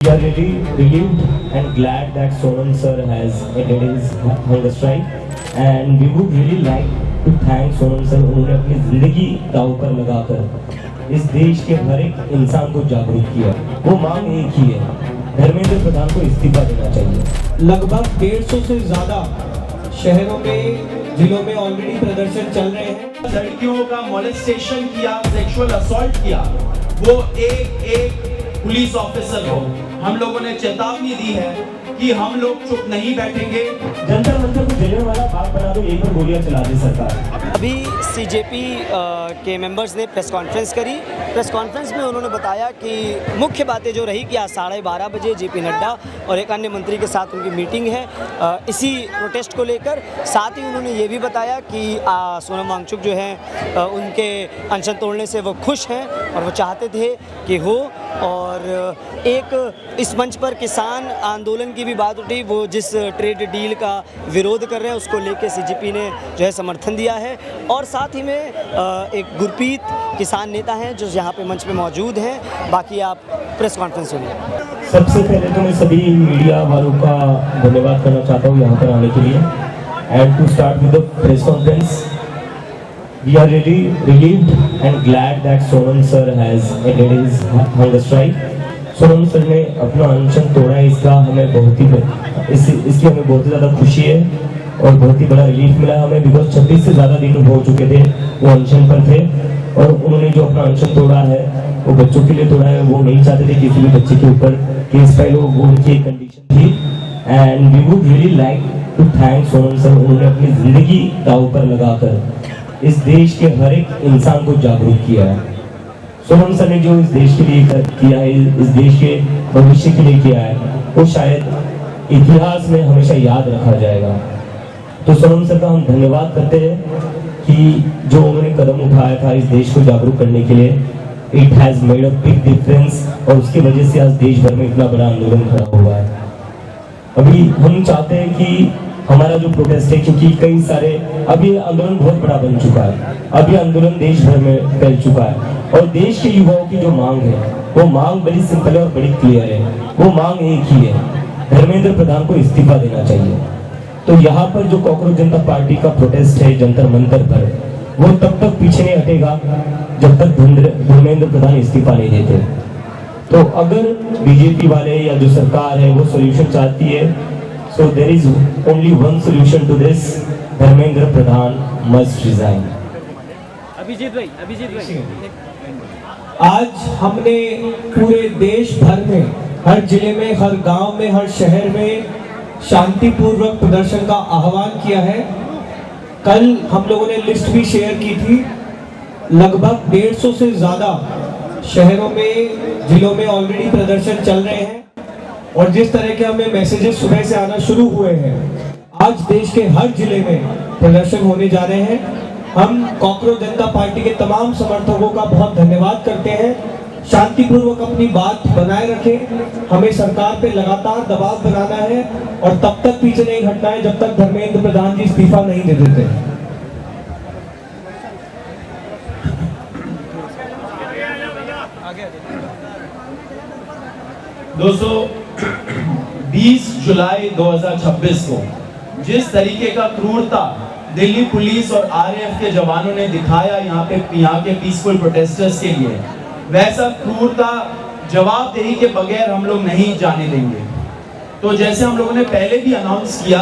We are really relieved and glad that Sonam sir has ended his hunger strike, and we would really like to thank Sonam sir. उन्होंने अपनी जिंदगी दांव पर लगाकर इस देश के हर एक इंसान को जागरूक किया। वो मांग एक ही है, धर्मेंद्र प्रधान को इस्तीफा देना चाहिए। लगभग 150 से ज्यादा शहरों में, जिलों में ऑलरेडी प्रदर्शन चल रहे हैं। लड़कियों का मोलेस्टेशन किया, सेक्सुअल असॉल्ट किया, वो एक पुलिस ऑफिसर को हम लोगों ने चेतावनी दी है कि हम लोग चुप नहीं बैठेंगे। जंतर मंतर को जलने वाला बाग बना दो, एक और गोलियां चला दे सरकार। अभी सीजेपी के मेंबर्स ने प्रेस कॉन्फ्रेंस करी। प्रेस कॉन्फ्रेंस में उन्होंने बताया कि मुख्य बातें जो रही कि आज 12:30 बजे जेपी नड्डा और एक अन्य मंत्री के साथ उनकी मीटिंग है इसी प्रोटेस्ट को लेकर। साथ ही उन्होंने ये भी बताया कि सोनम वांगचुक जो हैं उनके अनशन तोड़ने से वो खुश हैं और वो चाहते थे कि हो। और एक इस मंच पर किसान आंदोलन की भी बात उठी, वो जिस ट्रेड डील का विरोध कर रहे हैं उसको लेकर सीजेपी ने जो है समर्थन दिया है। और साथ ही में एक गुरप्रीत किसान नेता हैं जो यहाँ पे मंच पे मौजूद हैं। बाकी आप प्रेस कॉन्फ्रेंस सुनिए। सबसे पहले तो मैं सभी मीडिया वालों का धन्यवाद करना चाहता हूँ यहाँ पर आने के लिए। And to start with the press conference, we are really relieved and glad that Sonam sir has ended his hunger strike. Sonam sir ने अपना अनशन तोड़ा है, इसका हमें इसकी हमें बहुत ही ज़्यादा खुशी है और बहुत ही बड़ा रिलीफ मिला है हमें, बिकॉज 26 से ज़्यादा दिन हो चुके थे वो अनशन पर थे। और उन्होंने जो अपना अनशन तोड़ा है वो बच्चों के लिए तोड़ा है। वो नहीं चाहते थे किसी भी बच्चे के ऊपर केस फाइल हो, वो उनकी एक कंडीशन थी। And we would really like to thank Sonam sir. उन्होंने अपनी ज़िंदगी दांव पर लगाकर इस देश के हर एक इंसान को जागरूक किया है। सोनम सर ने जो इस देश के लिए किया है, इस देश के भविष्य के लिए किया है, वो शायद इतिहास में हमेशा याद रखा जाएगा। तो सोनम सर का हम धन्यवाद करते हैं कि जो उन्होंने कदम उठाया था इस देश को जागरूक करने के लिए, it has made a big difference. और उसकी वजह से आज देश भर में इतना बड़ा आंदोलन खड़ा हुआ है। अभी हम चाहते हैं कि हमारा जो प्रोटेस्ट है, क्योंकि कई सारे अभी आंदोलन बहुत बड़ा बन चुका है, अभी आंदोलन देश भर में फैल चुका है। और देश के युवाओं की जो मांग है वो मांग बड़ी सिंपल है और बड़ी क्लियर है। वो मांग एक ही है, धर्मेंद्र प्रधान को इस्तीफा देना चाहिए। तो यहाँ पर जो कॉकरोच जनता पार्टी का प्रोटेस्ट है जंतर मंतर पर, वो तब तक पीछे नहीं हटेगा जब तक धर्मेंद्र प्रधान इस्तीफा नहीं देते। तो अगर बीजेपी वाले या जो सरकार है वो सोल्यूशन चाहती है, so there is only one solution to this, Dharmendra Pradhan must resign। Abhijit भाई आज हमने पूरे देश भर में, हर जिले में, हर गांव में, हर शहर में शांतिपूर्वक प्रदर्शन का आह्वान किया है। कल हम लोगों ने लिस्ट भी शेयर की थी। लगभग 150 से ज्यादा शहरों में, जिलों में ऑलरेडी प्रदर्शन चल रहे हैं। और जिस तरह के हमें मैसेजेस सुबह से आना शुरू हुए हैं, आज देश के हर जिले में प्रदर्शन होने जा रहे हैं। हम कॉकरोच जनता पार्टी के तमाम समर्थकों का बहुत धन्यवाद करते हैं। शांतिपूर्वक अपनी बात बनाए रखें। हमें सरकार पे लगातार दबाव बनाना है और तब तक पीछे नहीं हटना है जब तक धर्मेंद्र प्रधान जी इस्तीफा नहीं दे देते। दोस्तों, 20 जुलाई 2026 को जिस तरीके का क्रूरता दिल्ली पुलिस और आरएएफ के जवानों ने दिखाया यहाँ के पीसफुल प्रोटेस्टर्स के लिए, वैसा क्रूरता जवाबदेही के बगैर हम लोग नहीं जाने देंगे। तो जैसे हम लोगों ने पहले भी अनाउंस किया,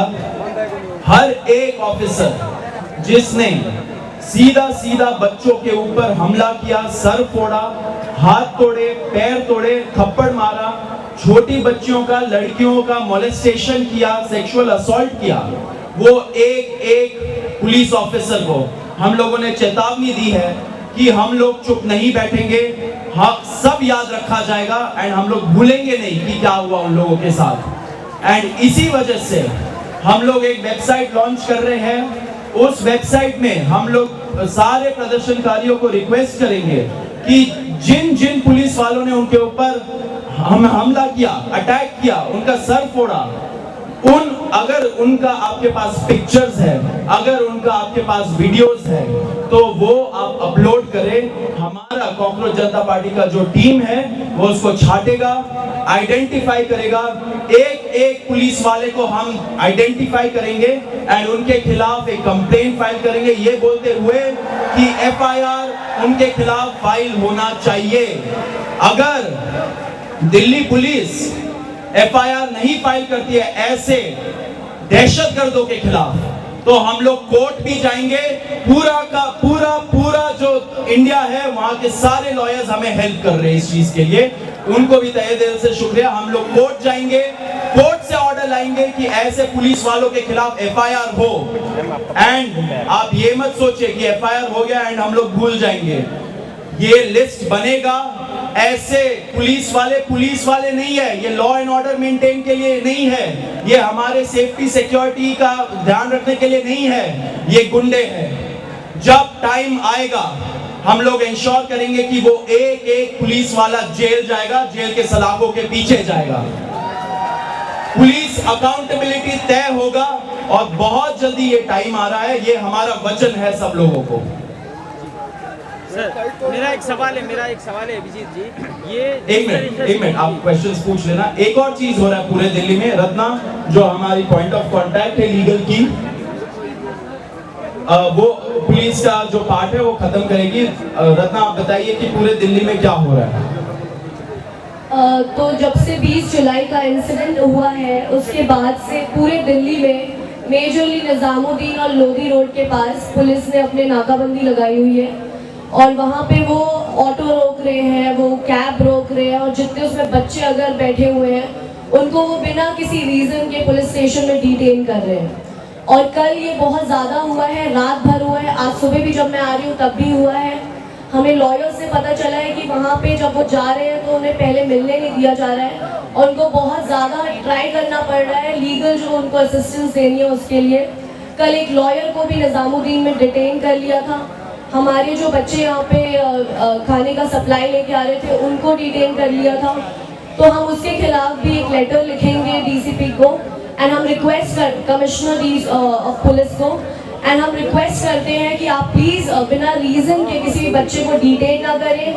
हर एक ऑफिसर जिसने सीधा बच्चों के ऊपर हमला किया, सर फोड़ा, हाथ तोड़े, पैर तोड़े, थप्पड़ मारा, छोटी बच्चियों का, लड़कियों का मोलेस्टेशन किया, सेक्सुअल असॉल्ट किया, वो एक पुलिस ऑफिसर को हम लोगों ने चेतावनी दी है कि हम लोग चुप नहीं बैठेंगे। हाँ, सब याद रखा जाएगा एंड हम लोग भूलेंगे नहीं कि क्या हुआ उन लोगों के साथ। एंड इसी वजह से हम लोग एक वेबसाइट लॉन्च कर रहे हैं। उस वेबसाइट में हम लोग सारे प्रदर्शनकारियों को रिक्वेस्ट करेंगे कि जिन पुलिस वालों ने उनके ऊपर हमला किया, अटैक किया, उनका सर फोड़ा, अगर उनका आपके पास पिक्चर्स है, अगर उनका आपके पास वीडियोस है, तो वो आप अपलोड करें। हमारा कॉकरोच जनता पार्टी का जो टीम है वो उसको छाटेगा, आइडेंटिफाई करेगा। एक एक पुलिस वाले को हम आइडेंटिफाई करेंगे एंड उनके खिलाफ एक कंप्लेंट फाइल करेंगे, ये बोलते हुए कि एफआईआर उनके खिलाफ फाइल होना चाहिए। अगर दिल्ली पुलिस एफआईआर नहीं फाइल करती है ऐसे दहशतगर्दों के खिलाफ, तो हम लोग कोर्ट भी जाएंगे। पूरा का पूरा जो इंडिया है वहां के सारे लॉयर्स हमें हेल्प कर रहे हैं इस चीज के लिए, उनको भी तहे दिल से शुक्रिया। हम लोग कोर्ट जाएंगे, कोर्ट से ऑर्डर लाएंगे कि ऐसे पुलिस वालों के खिलाफ एफआईआर हो। एंड आप ये मत सोचिए कि एफआईआर हो गया एंड हम लोग भूल जाएंगे। ये लिस्ट बनेगा। ऐसे पुलिस वाले नहीं है, ये लॉ एंड ऑर्डर मेंटेन के लिए नहीं है, ये हमारे सेफ्टी सिक्योरिटी का ध्यान रखने के लिए नहीं है, ये गुंडे हैं। जब टाइम आएगा हम लोग इंश्योर करेंगे कि वो एक एक पुलिस वाला जेल जाएगा, जेल के सलाखों के पीछे जाएगा। पुलिस अकाउंटेबिलिटी तय होगा और बहुत जल्दी ये टाइम आ रहा है, ये हमारा वचन है सब लोगों को। सर मेरा एक सवाल है अभिजीत जी, ये एक मिनट आप क्वेश्चंस पूछ लेना। एक और चीज हो रहा है पूरे दिल्ली में, रत्ना जो हमारी पॉइंट ऑफ कांटेक्ट है लीगल की, वो पुलिस का जो पार्ट है वो खत्म करेगी। रत्ना आप बताइए कि पूरे दिल्ली में क्या हो रहा है। तो जब से 20 जुलाई का इंसिडेंट हुआ है उसके बाद से पूरे दिल्ली में मेजरली निजामुद्दीन और लोधी रोड के पास पुलिस ने अपने नाकाबंदी लगाई हुई है और वहाँ पे वो ऑटो रोक रहे हैं, वो कैब रोक रहे हैं और जितने उसमें बच्चे अगर बैठे हुए हैं उनको वो बिना किसी रीज़न के पुलिस स्टेशन में डिटेन कर रहे हैं। और कल ये बहुत ज़्यादा हुआ है, रात भर हुआ है, आज सुबह भी जब मैं आ रही हूँ तब भी हुआ है। हमें लॉयर से पता चला है कि वहाँ पे जब वो जा रहे हैं तो उन्हें पहले मिलने नहीं दिया जा रहा है और उनको बहुत ज़्यादा ट्राई करना पड़ रहा है लीगल जो उनको असिस्टेंस देनी है उसके लिए। कल एक लॉयर को भी निजामुद्दीन में डिटेन कर लिया था। हमारे जो बच्चे यहाँ पे खाने का सप्लाई लेके आ रहे थे उनको डिटेन कर लिया था। तो हम उसके खिलाफ भी एक लेटर लिखेंगे डीसीपी को एंड हम रिक्वेस्ट कर कमिश्नर ऑफ पुलिस को एंड हम रिक्वेस्ट करते हैं कि आप प्लीज़ बिना रीज़न के किसी भी बच्चे को डिटेन ना करें,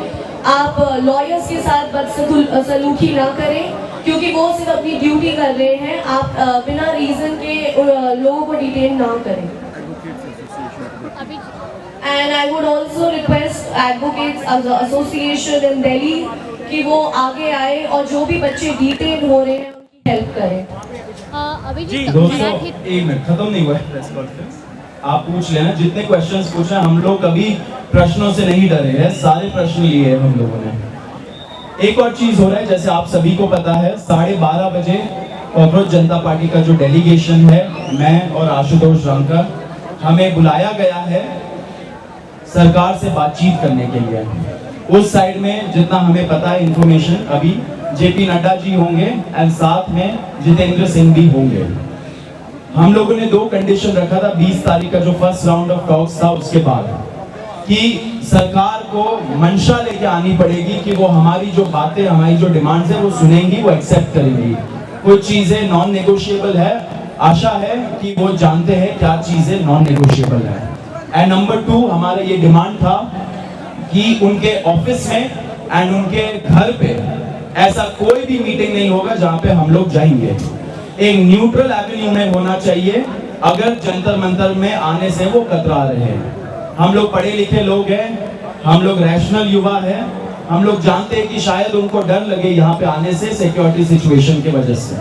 आप लॉयर्स के साथ बदसलूकी ना करें क्योंकि वो सिर्फ अपनी ड्यूटी कर रहे हैं। आप बिना रीज़न के लोगों को डिटेन ना करें। And I would also request Advocates Association in Delhi कि वो आगे आए और जो भी बच्चे डिटेन हो रहे हैं उनकी हेल्प करें। अभिजीत दोस्तों एक मिनट, खत्म नहीं हुआ है प्रेस कॉन्फ्रेंस, आप पूछ लेना जितने क्वेश्चंस पूछना। हम लोग कभी प्रश्नों से नहीं डरे हैं, सारे प्रश्न लिए हैं हम लोगों ने। एक और चीज हो रहा है, जैसे आप सभी को पता है 12:30 बजे कॉकरोच जनता पार्टी का जो डेलीगेशन है, मैं और आशुतोष रामकर, हमें बुलाया गया है सरकार से बातचीत करने के लिए। उस साइड में जितना हमें पता है इंफॉर्मेशन, अभी जेपी नड्डा जी होंगे एंड साथ में जितेंद्र सिंह भी होंगे। हम लोगों ने 2 कंडीशन रखा था 20 तारीख का जो फर्स्ट राउंड ऑफ टॉक्स था उसके बाद, कि सरकार को मंशा लेके आनी पड़ेगी कि वो हमारी जो बातें, हमारी जो डिमांड्स है वो सुनेंगी, वो एक्सेप्ट करेंगी। कुछ चीजें नॉन नेगोशिएबल है, आशा है कि वो जानते हैं क्या चीजें नॉन नेगोशिएबल है। एंड नंबर 2 हमारा ये डिमांड था कि उनके ऑफिस में एंड उनके घर पे ऐसा कोई भी मीटिंग नहीं होगा जहां पे हम लोग जाएंगे। एक न्यूट्रल एवेन्यू में होना चाहिए। अगर जंतर मंतर में आने से वो कतरा रहे हैं, हम लोग पढ़े लिखे लोग हैं, हम लोग रैशनल युवा हैं, हम लोग जानते हैं कि शायद उनको डर लगे यहाँ पे आने से सिक्योरिटी सिचुएशन की वजह से।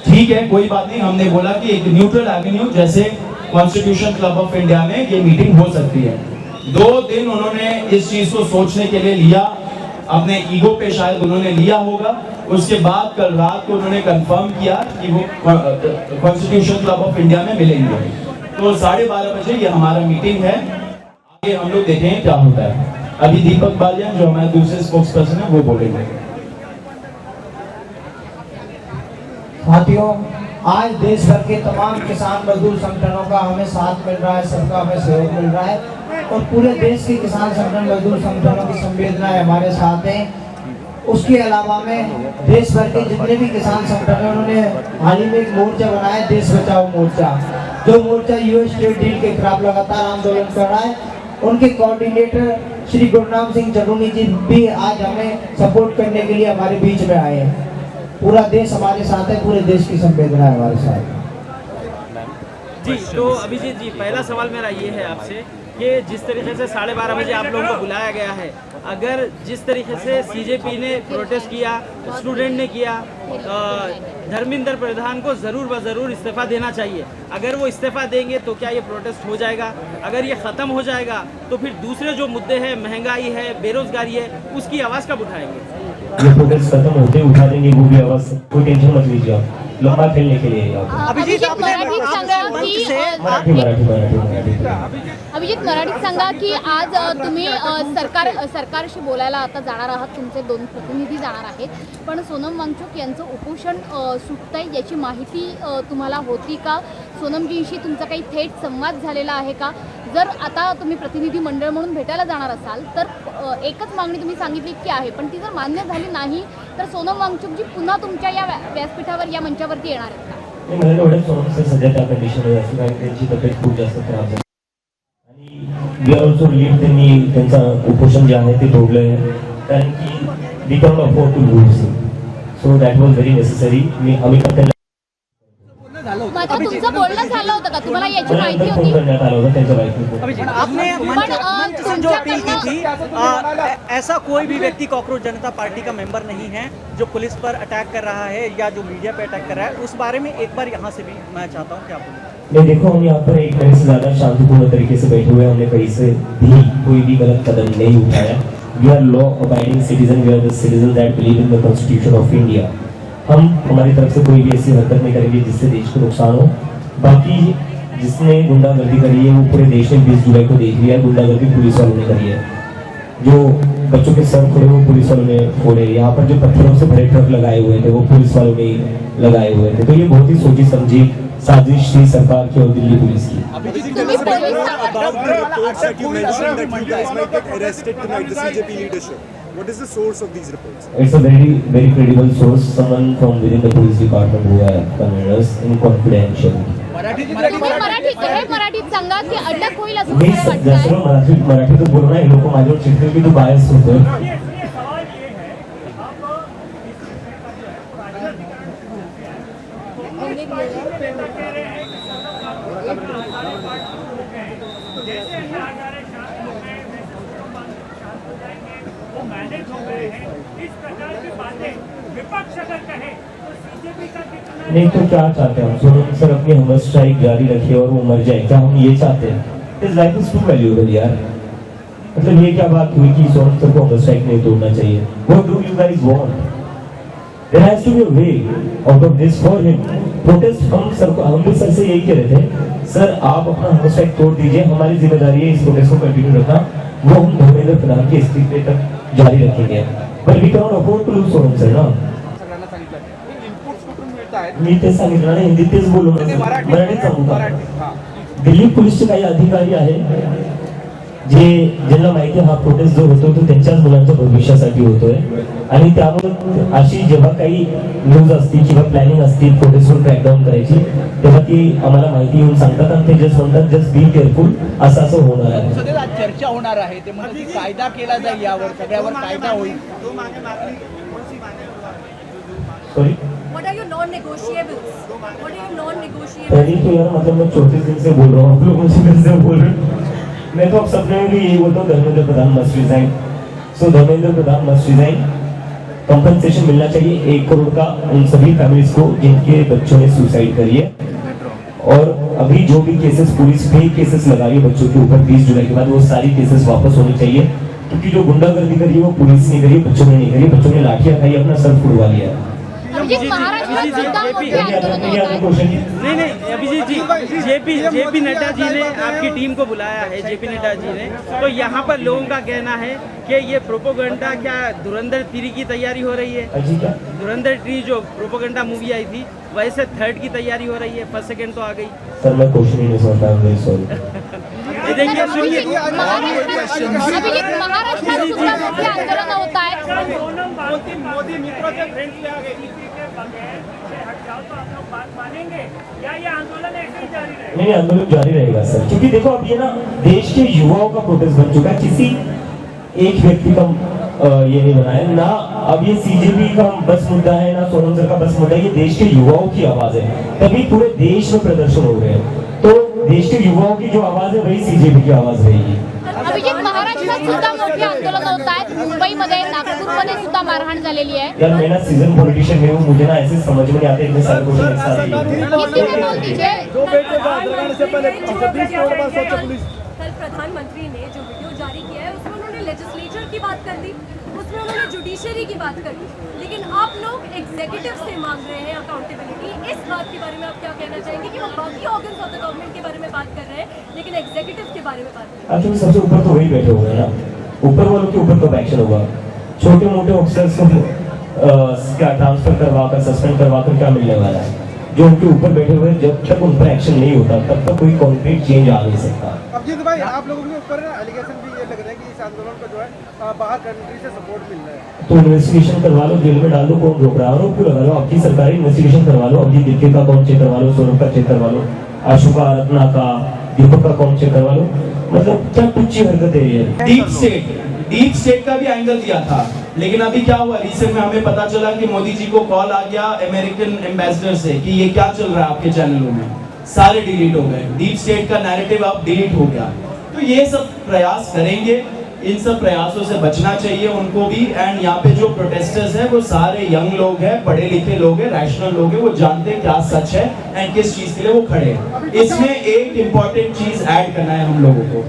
ठीक है, कोई बात नहीं, हमने बोला कि एक न्यूट्रल एवेन्यू जैसे कॉन्स्टिट्यूशन क्लब ऑफ इंडिया में ये मीटिंग हो सकती है। 2 दिन उन्होंने इस चीज को सोचने के लिए लिया, अपने ईगो पे शायद उन्होंने लिया होगा। उसके बाद कल रात को उन्होंने कंफर्म किया कि वो कॉन्स्टिट्यूशन क्लब ऑफ इंडिया में मिलेंगे। तो 12:30 बजे ये हमारा मीटिंग है। आगे हम लोग देखें क्या होता है। अभी दीपक बालियान जो हमारे दूसरे स्पोक्स पर्सन है वो बोलेंगे। साथियों, आज देश भर के तमाम किसान मजदूर संगठनों का हमें साथ मिल रहा है, सबका हमें सहयोग मिल रहा है और पूरे देश के किसान संगठन, मजदूर संगठनों की संवेदनाएं हमारे साथ हैं। उसके अलावा में देश भर के जितने भी किसान संगठन हैं उन्होंने हाल ही में एक मोर्चा बनाया, देश बचाओ मोर्चा, जो मोर्चा यूएस ट्रेड डील के खिलाफ लगातार आंदोलन कर रहा है। उनके कोऑर्डिनेटर श्री गुरनाम सिंह जरूनी जी भी आज हमें सपोर्ट करने के लिए हमारे बीच में आए हैं। पूरा देश हमारे साथ है, पूरे देश की संवेदना है हमारे साथ। जी, तो अभिजीत जी, पहला सवाल मेरा ये है आपसे कि जिस तरीके से 12:30 बजे आप लोगों को बुलाया गया है, अगर जिस तरीके से सीजेपी ने प्रोटेस्ट किया, स्टूडेंट ने किया, धर्मेंद्र प्रधान को ज़रूर व ज़रूर इस्तीफ़ा देना चाहिए। अगर वो इस्तीफ़ा देंगे तो क्या ये प्रोटेस्ट हो जाएगा? अगर ये ख़त्म हो जाएगा तो फिर दूसरे जो मुद्दे हैं, महंगाई है, बेरोजगारी है, उसकी आवाज़ कब उठाएंगे? ये प्रोटेस्ट खत्म होते उठा देंगे वो भी आवाज़, कोई टेंशन मत लीजिए आप, लंबा खेलने के लिए अभिजीत मराठीत सांगा की आज तुम्ही सरकारशी बोलायला आता जाणार आहात, तुमचे 2 प्रतिनिधी जाणार आहेत, पण सोनम वांगचुक यांचं उपोषण सुटतंय याची माहिती तुम्हाला होती का? सोनमजींशी तुमचा काही थेट संवाद झालेला आहे का? जर आता तुम्ही प्रतिनिधी मंडळ म्हणून भेटायला जाणार असाल तर एकच मागणी तुम्ही सांगितली की आहे, पण ती जर मान्य झाली नाही तर सोनम वांगचुकजी पुन्हा तुमच्या या व्यासपीठावर, या मंचावरती येणार आहेत का? मला एवढं सोनमचं सध्या त्या कंडिशनमध्ये असं कारण त्यांची तब्येत खूप जास्त खराब झाली आणि वी आर ऑल्सो रिलीव्ड त्यांनी त्यांचं उपोषण जे आहे ते तोडलं आहे, कारण की we cannot afford to lose him, so that was very necessary. आम्ही पण त्यांना मात्र तुमचं बोलणं झालं होतं का? तुम्हाला याची माहिती फोन होती? करण्यात आला होता त्यांच्या बायकोला. आपने मंच से जो अपील की थी, ऐसा कोई भी व्यक्ति कॉकरोच जनता पार्टी का मेंबर नहीं है जो पुलिस पर अटैक कर रहा है या जो मीडिया पे अटैक कर रहा है, उस बारे में एक बार यहाँ से भी मैं चाहता हूँ कि आप बोलें। नहीं, देखो हम यहाँ पर एक महीने से ज्यादा शांतिपूर्ण तरीके से बैठे हुए हैं, हमने कहीं से भी कोई भी गलत कदम नहीं उठाया. We are law abiding citizen, we are the citizen that believe in the constitution of India. हम हमारी तरफ से कोई भी ऐसी हरकत नहीं करेंगे जिससे देश को नुकसान हो. बाकी जिसने गुंडागर्दी करी है वो पूरे देश ने 20 जुलाई को देख लिया है. गुंडागर्दी पुलिस वालों ने करी है, जो बच्चों के सर फोड़े वो पुलिस वालों ने फोड़े, यहाँ पर जो पत्थरों से भरे ट्रक लगाए हुए थे वो पुलिस वालों ने लगाए हुए थे. तो ये बहुत ही सोची समझी साजिश थी सरकार की और दिल्ली पुलिस की. What is the source of these reports? It's a very, very credible source. Someone from within the police department who have conveyed us in confidentiality. मराठीत सांगा की अटक होईल असं मी तुम्हाला जसं वाटतंय? मराठीतून बोलणं हे लोक माझ्यावर चिडतील की तू बायस होतोय. नहीं तो क्या चाहते हैं हम? सोनम सर अपनी हमर स्ट्राइक जारी रखे और वो मर जाए, क्या हम ये चाहते हैं? His life is too valuable यार. मतलब ये क्या बात हुई कि सोनम सर को हमर स्ट्राइक नहीं तोड़ना चाहिए? What do you guys want? There has to be a way out of this for him. Protest हम भी सर से यही कह रहे थे, सर आप अपना हमर स्ट्राइक तोड़ दीजिए, हमारी जिम्मेदारी है इस प्रोटेस्ट को कंटिन्यू रखना, वो हम धर्मेंद्र प्रधान के इस्तीफे तक जारी रखेंगे. But we cannot afford to lose Sonam sir ना. मी ते सांगितलं नाही, हिंदीत तेच बोलू, मराठीत सांगू का? दिल्ली पोलीसचे काही अधिकारी आहेत जे ज्यांना माहिती हा प्रोटेस्ट जो होतो तो त्यांच्याच मुलांच्या भविष्यासाठी होतोय आणि त्यामुळे अशी जेव्हा काही न्यूज असतील किंवा प्लॅनिंग असतील प्रोटेस्टवर क्रॅकडाऊन करायची तेव्हा ती आम्हाला माहिती येऊन सांगतात आणि ते जस्ट म्हणतात जस्ट बी केअरफुल, असं होणार आहे. चर्चा होणार आहे, ते म्हणजे कायदा केला जाईल, यावर सगळ्यावर कायदा होईल. Sorry, What are your non-negotiables? What are your non-negotiables? पहले तो यार मतलब मैं 34 दिन से बोल रहा हूँ, आप लोग मुझे फिर से बोल रहे हैं. मैं तो अब सपने में भी यही बोलता हूँ, धर्मेंद्र प्रधान मस्ट रिजाइन. सो Dharmendra Pradhan must resign. Compensation मिलना चाहिए 1 करोड़ का उन सभी फैमिलीज को जिनके बच्चों ने सुसाइड करी है. और अभी जो भी केसेस पुलिस फेक केसेस लगा रही है बच्चों के ऊपर 20 जुलाई के बाद, वो सारी केसेस वापस होनी चाहिए. क्योंकि जो गुंडागर्दी करी है वो पुलिस ने करी है, बच्चों ने नहीं करी. बच्चों ने लाठियां खाई, अपना सर फुड़वा लिया. अभिजीत महाराष्ट्र में सुद्धा मोठे आंदोलन होत आहेत. नहीं अभिजीत जी, जेपी नड्डा जी ने आपकी टीम को बुलाया है, जेपी नड्डा जी ने, तो यहाँ पर लोगों का कहना है कि ये प्रोपोगंडा क्या धुरंधर 3 की तैयारी हो रही है। धुरंधर 3 जो प्रोपोगंडा मूवी आई थी वैसे 3rd की तैयारी हो रही है, 1st 2nd तो आ गई। सर मैं क्वेश्चन ही नहीं सुनता हूँ, सॉरी। देखिए सुनिए, अभिजीत महाराष्ट्रात सुद्धा मोठे आंदोलन होत आहेत. मोदी मित्रों से फ्रेंड्स ले आ गए। नहीं, आंदोलन जारी रहेगा सर, क्योंकि देखो अब ये ना देश के युवाओं का प्रोटेस्ट बन चुका है, किसी एक व्यक्ति का ये नहीं बना है ना। अब ये सीजेपी का बस मुद्दा है ना सोनम सर का बस मुद्दा है, ये देश के युवाओं की आवाज है, तभी पूरे देश में प्रदर्शन हो रहे हैं। तो देश के युवाओं की जो आवाज है वही सीजेपी की आवाज रहेगी। अभिजीत महाराष्ट्रात सुद्धा मोठे आंदोलन होत आहेत. मुंबईमध्ये, नागपूरमध्ये सुद्धा मारहाण झालेली आहे. यार मैं ना सीजन पॉलिटिशियन में हूँ, मुझे ना ऐसे समझ में नहीं आते इतने सारे क्वेश्चन एक साथ हिंदी में बोल दीजिए. कल प्रधानमंत्री ने जो वीडियो जारी किया है उसमें उन्होंने लेजिस्लेचर की बात कर दी, उसमें उन्होंने जुडिशरी की बात कर दी, लेकिन आप लोग एग्जीक्यूटिव से मांग रहे हैं अकाउंटेबिलिटी। इस बात के बारे में आप क्या कहना चाहेंगे कि वो बाकी ऑर्गन्स ऑफ द गवर्नमेंट के बारे में बात कर रहे हैं लेकिन एग्जीक्यूटिव के बारे में बात कर रहे हैं? एक्चुअली सबसे ऊपर तो वही बैठे हुए हैं ना, ऊपर वालों के ऊपर कब एक्शन होगा? छोटे मोटे ऑफिसर्स को क्या ट्रांसफर करवा कर, सस्पेंड करवा कर क्या मिलने वाला है? जो उनके ऊपर बैठे हुए, जब तक उन पर एक्शन नहीं होता तब तक कोई कॉन्क्रीट चेंज आ नहीं सकता। अभिजीत भाई, आप लोगों के ऊपर एलिगेशन भी ये लग रहा है कि इस आंदोलन को जो है बाहर कंट्री से सपोर्ट मिल रहा है, तो इन्वेस्टिगेशन करवा लो, जेल में डाल दो, कौन रोक रहा है? आरोप क्यों लगा लो? आपकी सरकारी इन्वेस्टिगेशन करवा लो, अभिजीत दिग्गे का कौन चेक करवा लो, सोनम का चेक करवा लो, अशोका रत्ना का, दीपक का कौन चेक करवा लो। मतलब क्या टुच्ची हरकत है ये। डीप स्टेट का भी एंगल दिया था, लेकिन अभी क्या हुआ, रिसेंट में हमें पता चला कि मोदी जी को कॉल आ गया अमेरिकन एम्बेसडर से कि ये क्या चल रहा है आपके चैनलों में, सारे डिलीट हो गए, डीप स्टेट का नैरेटिव अब डिलीट हो गया। तो ये सब प्रयास करेंगे, इन सब प्रयासों से बचना चाहिए उनको भी। एंड यहाँ पे जो प्रोटेस्टर्स हैं वो सारे यंग लोग हैं, पढ़े लिखे लोग हैं, रैशनल लोग हैं, वो जानते हैं क्या सच है एंड किस चीज के लिए वो खड़े हैं। इसमें एक इंपॉर्टेंट चीज ऐड करना है हम लोगों को,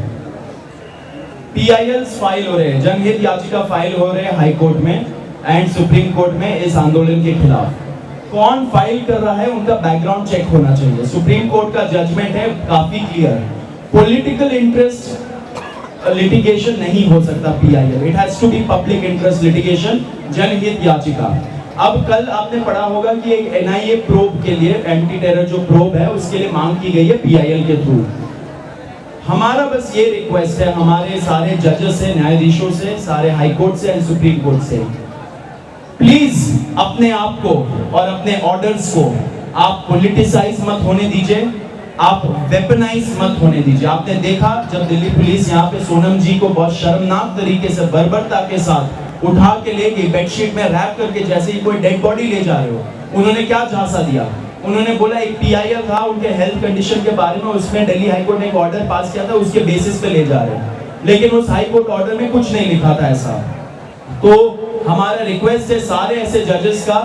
PILs फाइल हो रहे हैं, जनहित याचिका फाइल हो रहे हैं हाई कोर्ट में एंड सुप्रीम कोर्ट में इस आंदोलन के खिलाफ। कौन फाइल कर रहा है उनका बैकग्राउंड चेक होना चाहिए। सुप्रीम कोर्ट का जजमेंट है काफी क्लियर, पॉलिटिकल इंटरेस्ट लिटिगेशन नहीं हो सकता PIL, it has to be public interest litigation, जनहित याचिका। अब कल आपने पढ़ा होगा कि एक NIA प्रोब के लिए, एंटी टेरर जो प्रोब है उसके लिए मांग की गई है PIL के थ्रू। हमारा बस ये रिक्वेस्ट है हमारे सारे जजेस से, न्यायाधीशों से, सारे हाई कोर्ट से एंड सुप्रीम कोर्ट से, प्लीज अपने आप को और अपने ऑर्डर्स को आप पॉलिटिसाइज मत होने दीजिए, आप वेपनाइज मत होने दीजिए। आपने देखा जब दिल्ली पुलिस यहाँ पे सोनम जी को बहुत शर्मनाक तरीके से बर्बरता के साथ उठा के ले गई, बेडशीट में रैप करके, जैसे ही कोई डेड बॉडी ले जा रहे हो, उन्होंने क्या झांसा दिया? उन्होंने बोला एक PIL था उनके हेल्थ कंडीशन के बारे में, उसमें दिल्ली हाई कोर्ट ने एक ऑर्डर पास किया था, उसके बेसिस पे ले जा रहे हैं, लेकिन उस हाई कोर्ट ऑर्डर में कुछ नहीं लिखा था ऐसा। तो हमारा रिक्वेस्ट है सारे ऐसे जजेस का,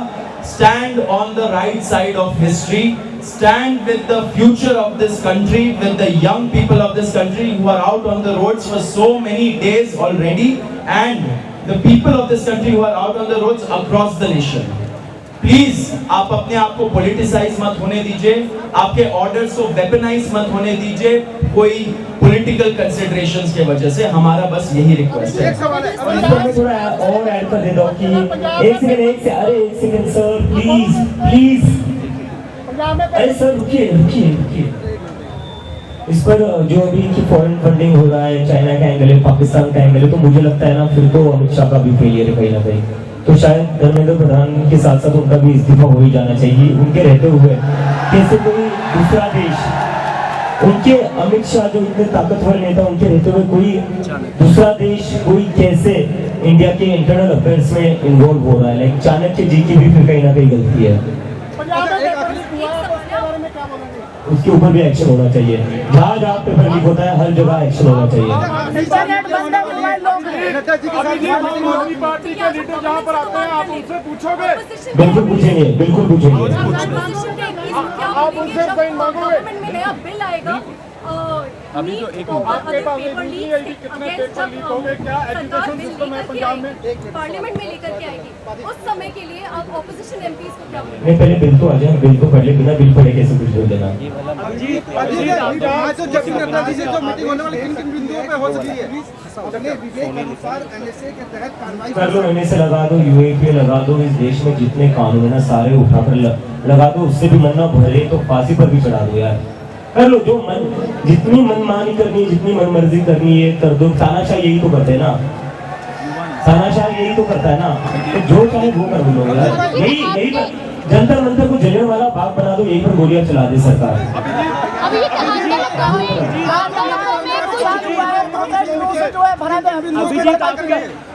stand on the right side of history, stand with the future of this country, with the young people of this country who are out on the roads for so many days already, and the people of this country who are out on the roads across the nation. Please आप अपने आप को politicise मत होने दीजिए, आपके orders को weaponise मत होने दीजिए कोई पॉलिटिकल कंसिडरेशंस के वजह से। हमारा बस यही रिक्वेस्ट है। मैं थोड़ा और ऐड कर देता हूँ कि एक सेकंड सर, प्लीज अरे सर रुकिए। इस पर जो अभी की फॉरेन फंडिंग हो रहा है, चाइना का एंगल है, पाकिस्तान का एंगल है, तो मुझे लगता है ना फिर तो अमित शाह का भी फेलियर है कहीं ना कहीं। तो शायद धर्मेंद्र प्रधान के साथ साथ उनका भी इस्तीफा हो ही जाना चाहिए। उनके रहते हुए कैसे कोई दूसरा देश, उनके अमित शाह जो इतने ताकतवर नेता, उनके रहते हुए कोई दूसरा देश कोई कैसे इंडिया के इंटरनल अफेयर्स में इन्वॉल्व हो रहा है? लाइक चाणक्य जी की भी फिर कहीं ना कहीं गलती है, उसके ऊपर भी एक्शन होना चाहिए। जहाँ जहाँ पेपर लीक होता है हर जगह एक्शन होना चाहिए। पार्टी के लीडर जहाँ पर आते हैं आप उनसे पूछोगे? बिल्कुल पूछेंगे। आप उनसे मांगोगे? नया बिल आएगा, अभी जो एक आपके पास कितने पेपर लीक हो गए, क्या एजुकेशन सिस्टम है पंजाब में पार्लियामेंट में लेकर के आएगी, उस समय के लिए आप ऑपोजिशन एमपीज को क्या बोलेंगे? नहीं, पहले बिल तो आ जाए, बिल तो पढ़ ले, बिना बिल पढ़े कैसे कुछ बोल देना। जो जतिन नड्डा जी से जो मीटिंग होने वाली किन बिंदुओं पे हो सकती है? अपने विवेक के अनुसार एनएसए के तहत कार्रवाई कर लो, एनएसए लगा दो, यूएपी लगा दो, इस देश में जितने कानून है ना सारे उठाकर लगा दो, उससे भी मन ना भरे तो फांसी पर भी चढ़ा दो यार। कर लो, जो मन जितनी मनमानी करनी, जितनी मनमर्जी करनी है कर दो। तानाशाह यही तो करते हैं ना, तानाशाह यही तो करता है ना, तो जो चाहे वो कर लो यार। यही जंतर मंतर को जलियांवाला बाग बना दो, यही पर गोलियां चला दे सरकार। अभी ये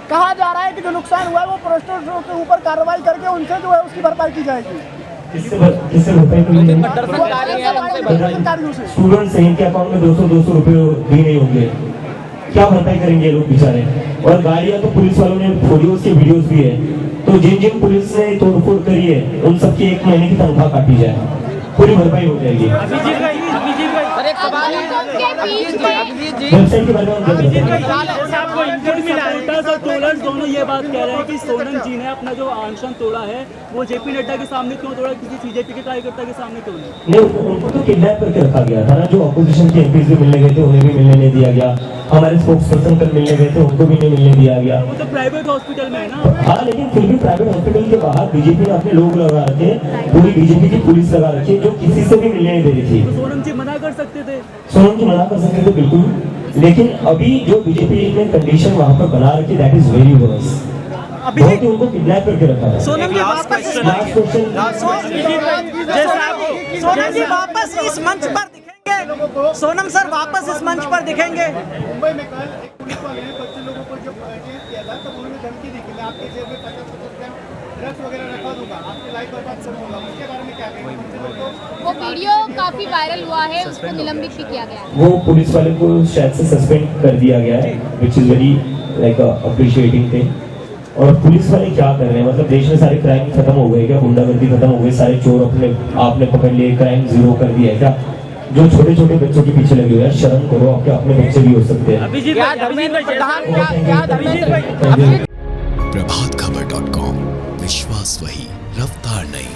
कहा जा रहा है कि जो नुकसान हुआ है वो प्रोटेस्टरों के ऊपर कार्रवाई करके उनसे जो है उसकी भरपाई की जाएगी। किससे भरपाई करेंगे? स्टूडेंट्स हैं, इनके अकाउंट में 200 रुपए भी नहीं होंगे, क्या भरपाई करेंगे ये लोग बेचारे? और गाड़ियां तो पुलिस वालों ने फोड़ी, उसके वीडियोस भी है। तो जिन पुलिस ने तोड़फोड़ करी है उन सबकी 1 महीने की तनख्वाह काटी जाए, पूरी भरपाई हो जाएगी। वेबसाइट के बारे में दोनों ये बात कह रहे हैं कि सोनम जी ने अपना जो अनशन तोड़ा है वो जेपी नड्डा के सामने क्यों तोड़ा, किसी सीजेपी के कार्यकर्ता के सामने क्यों नहीं? उनको तो किडनैप करके रखा गया था ना। जो अपोजिशन के एमपीज भी मिलने गए थे उन्हें भी मिलने नहीं दिया गया, हमारे स्पोक्स पर्सन कल मिलने गए थे उनको भी नहीं मिलने दिया गया। वो तो प्राइवेट हॉस्पिटल में है ना। हाँ, लेकिन फिर भी प्राइवेट हॉस्पिटल के बाहर बीजेपी ने अपने लोग लगा रखे, पूरी बीजेपी की पुलिस लगा रखी है जो किसी से भी मिलने नहीं दे रही थी। तो सोनम जी मना कर सकते थे, सोनम जी मना कर सकते थे बिल्कुल, लेकिन अभी जो बीजेपी ने कंडीशन वहाँ पर बना रखी दैट इज वेरी वर्स। अभी बहुत ही उनको किडनैप करके रखा है। सोनम जी वापस इस मंच पर दिखेंगे, सोनम सर वापस इस मंच पर दिखेंगे। मुंबई में कल एक पुलिस वाले ने 25 लोगों को जब अरेस्ट किया था तब उन्होंने धमकी दी कि मैं आपके जेब में 50 ग्राम ड्रग्स वगैरह रखा दूंगा, आपकी लाइफ बर्बाद कर दूंगा। उसके बारे में क्या कहेंगे? वो वीडियो काफी वायरल हुआ है, उसको निलंबित भी किया गया है। वो पुलिस वाले को शायद से सस्पेंड कर दिया गया है, which is very like appreciating thing. और पुलिस वाले क्या कर रहे हैं? मतलब देश में सारे क्राइम खत्म हो गए क्या? गुंडागर्दी खत्म हो गई? सारे चोर आपने पकड़ लिए, क्राइम जीरो कर दिया है क्या? जो छोटे छोटे बच्चों के पीछे लगे हुए हैं, शर्म करो, आपके अपने बच्चे भी हो सकते हैं। प्रभातखबर.com, विश्वास वही, रफ्तार नहीं।